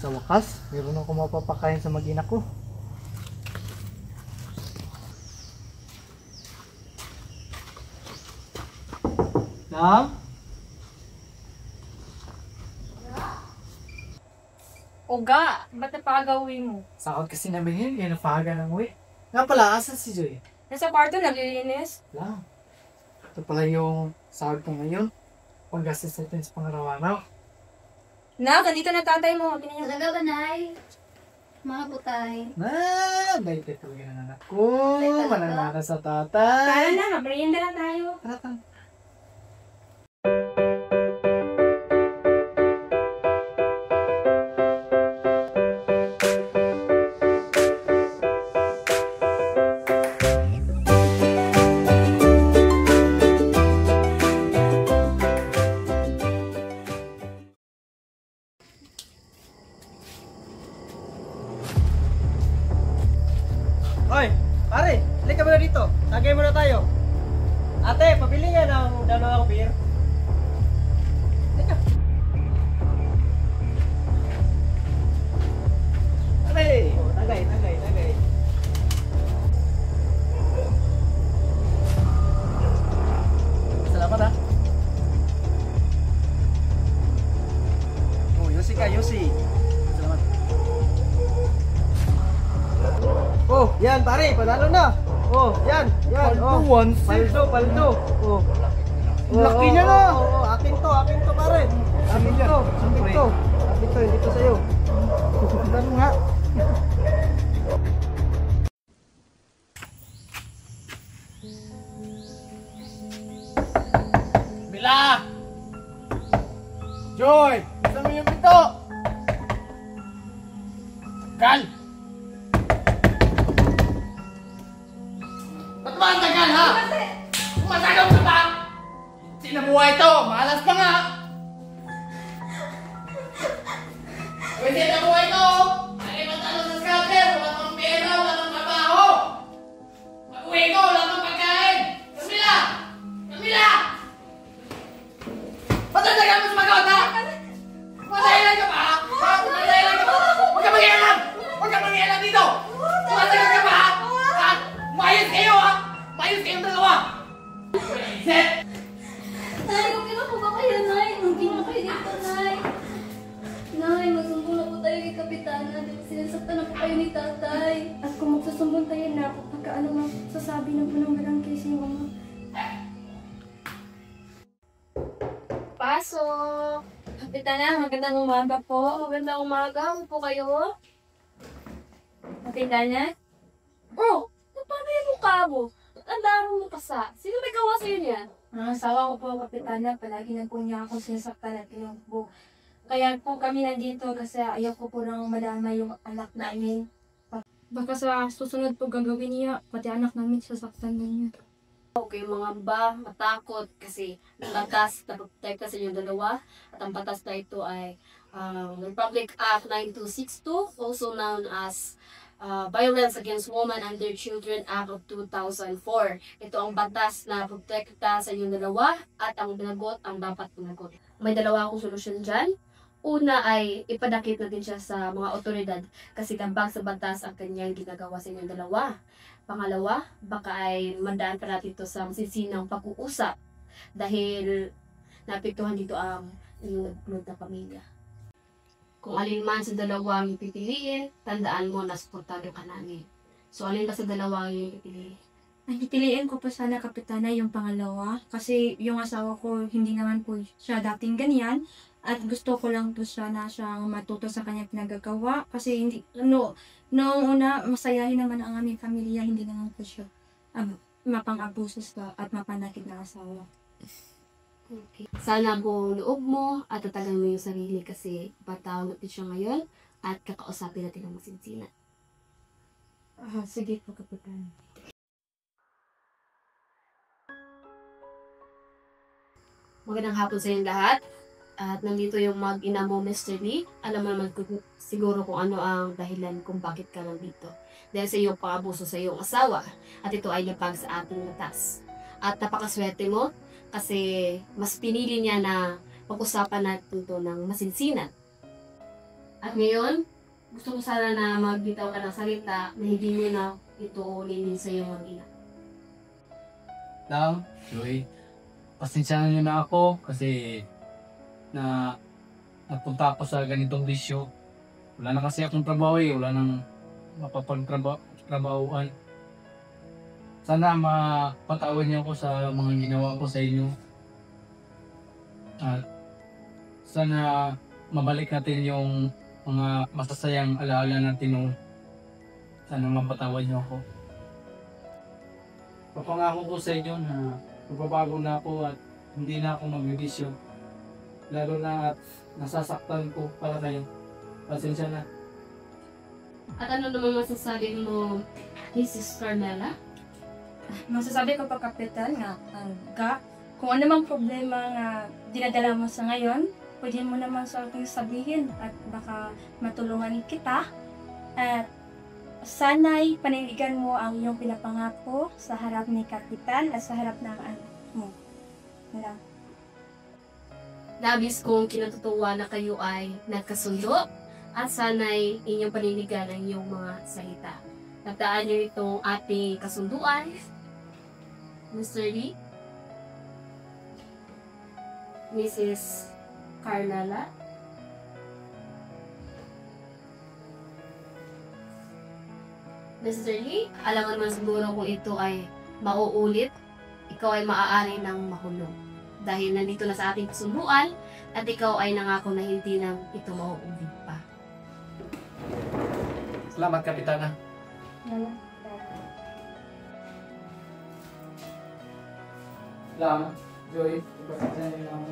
Sa wakas, meron ako mapapakain sa mag-ina ko. Nam? Uga, ba't napakagawin mo? Sakot kasi namin yun, kaya napahaga ng uwi. Nga pala, asan si Joy? Nasa kwarto, naglilinis. Wala. Ito pala yung sahod ko ngayon. Panggastos natin sa pangaraw-araw. Ganito na tatay mo. Tingnan niyo. Talaga ba, Nay? Mga putay. Bait talaga ng anak ko. Bait talaga. Mananana sa tatay. Tara na, merienda na tayo. Tara, tara. Hoy, pare, halika muna dito. Tagay muna tayo. Ate, pabili nga ng dalawang beer. Halika. Pare, tagay. Salamat ha. Oh, Yosi ka, Yosi. Salamat. Oh, yan pare, panalo na. Oh, yan. Oh. Paldo. Oh. Laki niya na. Akin to pare. Akin to. Hindi to sa'yo. Susundan mo nga. Bila! Joy! Gusto mo yung pito? Kal! Ba't ba ang tagal ha? Masagaw ka ba? Sinabuhay ito! Malas pa nga! Pwede na buhay ito! Ay matalo sa scatter! Wala kang pera! Wala kang trabaho! Mag-uwi ko! Wala kang pagkain! Camila! Ba't ang tagal mo sumagot ha? Madahilan ka ba ha? Madahilan ka ba? Huwag ka mag-ialam! Huwag ka mag-ialam dito! Madahilan ka ba ha? Mayos kayo ha! Mayos kayong dalawa! Set! Nay, okay na po ba kayo, Nay? Okay na kayo dito, Nay. Nay, magsumbong na po tayo kay Kapitana. Sinasaktan na po kayo ni Tatay. At kung magsusumbong tayo na, pagkaano masasabi na po ng barangay sa iyo, ma. Pasok! Kapitana, magandang umaga po. Magandang umaga. Ano po kayo? Kapitana? Oh! Paano yung mukha mo? Ang dami mo kasa. Sino may gawa sa'yo niyan? Ang asawa ko po, Kapitana. Palagi na po niya ako sinasaktan at pinagbo. Kaya po kami nandito kasi ayaw ko po nang madama yung anak namin. Baka sa susunod po gagawin niya, pati anak namin sasaktan na niya. Okay, mga ba, matakot kasi ang batas na protekta sa inyong dalawa at ang batas na ito ay Republic Act 9262, also known as Violence Against Women and Their Children Act of 2004. Ito ang batas na protekta sa inyong dalawa at ang binagot ang dapat binagot. May dalawa akong solusyon dyan. Una ay ipadakip natin siya sa mga otoridad kasi tambang sa batas ang kanyang ginagawa sa inyong dalawa. Pangalawa, baka ay mandaan pa natin ito sa masisinang pag-uusap dahil naapektuhan dito ang inyong nagpunod na pamilya. Kung alin man sa dalawang pipiliin, tandaan mo na suportado ka namin. So alin ba sa dalawang yung pipiliin? Ang pipiliin ko po sana, Kapitana, yung pangalawa. Kasi yung asawa ko, hindi naman po siya dating ganyan. At gusto ko lang po sana siyang matuto sa kanya pinagagawa. Kasi noong una, masayahin naman ang aming pamilya. Hindi naman po siya mapang-abuso at mapanakit na asawa. Okay. Sana buong loob mo at tatagan mo yung sarili kasi patawag natin siya ngayon at kakausapin natin ang masinsinan. Sige po, Kapitana. Magandang hapon sa inyong lahat. At nandito yung mag-ina mo, Mr. Lee. Alam mo naman siguro kung ano ang dahilan kung bakit ka nandito. Dahil sa iyong pang-abuso sa iyong asawa. At ito ay lapag sa ating batas. At napakaswerte mo kasi mas pinili niya na pag-usapan natin ito ng masinsinan. At ngayon, gusto ko sana na magbitaw ka ng salita na hindi mo na ito ulinin sa iyong mag-ina. Lang, Joy, pasensyahan niyo na ako kasi napunta ako sa ganitong bisyo. Wala na kasi akong trabaho wala nang mapapagtrabahuan. Sana mapatawad niyo ako sa mga ginawa ko sa inyo. At sana mabalik natin yung mga masasayang alaala natin noon. Sana mapatawad niyo ako. Papangako ko sa inyo na magbabago na ako at hindi na ako magbibisyo. Lalo na at nasasaktan ko para kayo. Pasensya na. At ano naman masasabi mo, Mrs. Carmela? Masasabi ko pa, Kapitan, nga, kung ano mang problema nga dinadala mo sa ngayon, pwede mo naman sa akin sabihin at baka matulungan kita. At sana'y paniligan mo ang iyong pinapangako sa harap ni Kapitan at sa harap ng anak mo. Wala. Labis kong kinatutuwa na kayo ay nagkasundo at sana'y inyong paninigan ang inyong mga salita. Tandaan niyo itong ating kasunduan, Mr. Lee, Mrs. Carmela, Mr. Lee, alam mo naman siguro kung ito ay mauulit, ikaw ay maaari ng mahulog. Dahil nandito na sa ating kasunduan at ikaw ay nangako na hindi na ito mauulit pa. Salamat, Kapitana. Wala. Lang, Joy, pasensya niyo na ako.